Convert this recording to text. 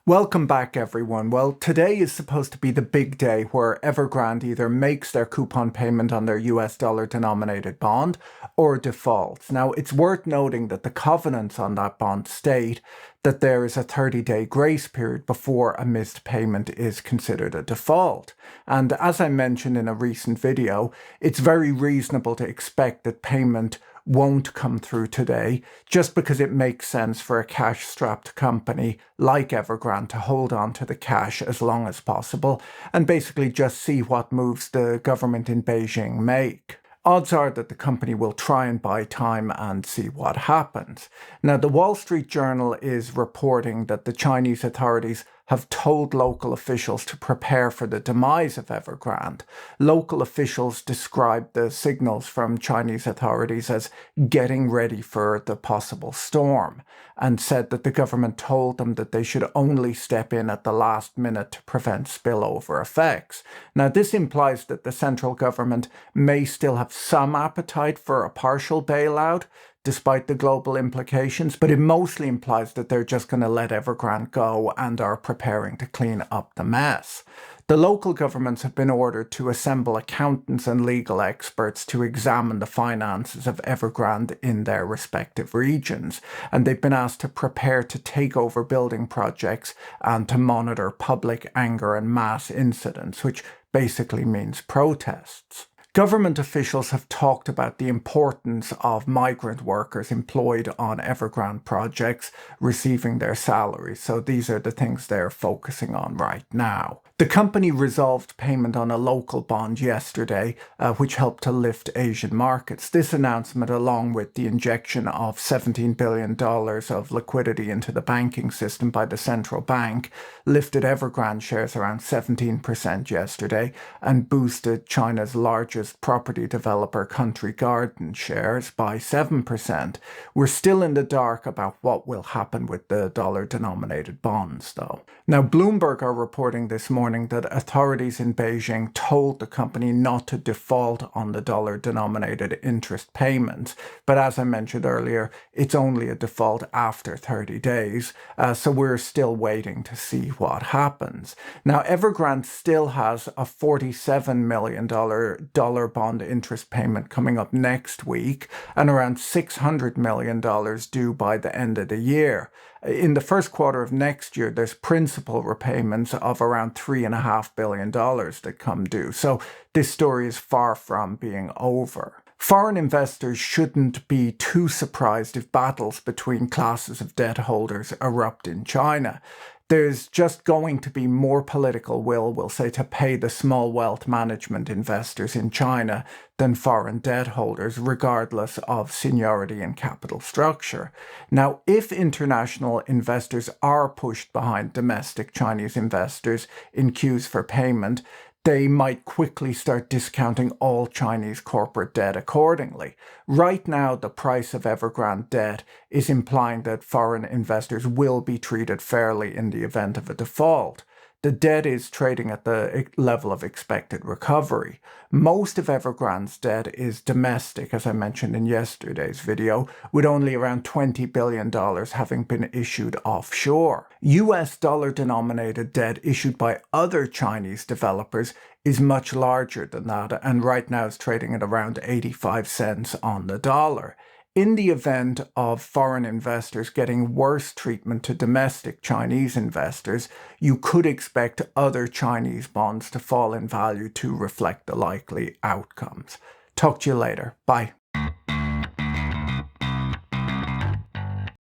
Welcome back, everyone. Well, today is supposed to be the big day where Evergrande either makes their coupon payment on their US dollar denominated bond or defaults. Now, it's worth noting that the covenants on that bond state that there is a 30-day grace period before a missed payment is considered a default. And as I mentioned in a recent video, it's very reasonable to expect that payment won't come through today just because it makes sense for a cash-strapped company like Evergrande to hold on to the cash as long as possible and basically just see what moves the government in Beijing make. Odds are that the company will try and buy time and see what happens. Now, the Wall Street Journal is reporting that the Chinese authorities have told local officials to prepare for the demise of Evergrande. Local officials described the signals from Chinese authorities as getting ready for the possible storm and said that the government told them that they should only step in at the last minute to prevent spillover effects. Now, this implies that the central government may still have some appetite for a partial bailout, despite the global implications, but it mostly implies that they're just going to let Evergrande go and are preparing to clean up the mess. The local governments have been ordered to assemble accountants and legal experts to examine the finances of Evergrande in their respective regions, and they've been asked to prepare to take over building projects and to monitor public anger and mass incidents, which basically means protests. Government officials have talked about the importance of migrant workers employed on Evergrande projects receiving their salaries, so these are the things they're focusing on right now. The company resolved payment on a local bond yesterday, which helped to lift Asian markets. This announcement, along with the injection of $17 billion of liquidity into the banking system by the central bank, lifted Evergrande shares around 17% yesterday and boosted China's largest property developer Country Garden shares by 7%. We're still in the dark about what will happen with the dollar-denominated bonds, though. Now, Bloomberg are reporting this morning that authorities in Beijing told the company not to default on the dollar-denominated interest payments. But as I mentioned earlier, it's only a default after 30 days, so we're still waiting to see what happens. Now, Evergrande still has a $47 million dollar bond interest payment coming up next week and around $600 million due by the end of the year. In the first quarter of next year, there's principal repayments of around $3.5 billion that come due. So this story is far from being over. Foreign investors shouldn't be too surprised if battles between classes of debt holders erupt in China. There's just going to be more political will, we'll say, to pay the small wealth management investors in China than foreign debt holders, regardless of seniority and capital structure. Now, if international investors are pushed behind domestic Chinese investors in queues for payment, they might quickly start discounting all Chinese corporate debt accordingly. Right now, the price of Evergrande debt is implying that foreign investors will be treated fairly in the event of a default. The debt is trading at the level of expected recovery. Most of Evergrande's debt is domestic, as I mentioned in yesterday's video, with only around $20 billion having been issued offshore. US dollar-denominated debt issued by other Chinese developers is much larger than that, and right now is trading at around 85 cents on the dollar. In the event of foreign investors getting worse treatment to domestic Chinese investors, you could expect other Chinese bonds to fall in value to reflect the likely outcomes. Talk to you later. Bye.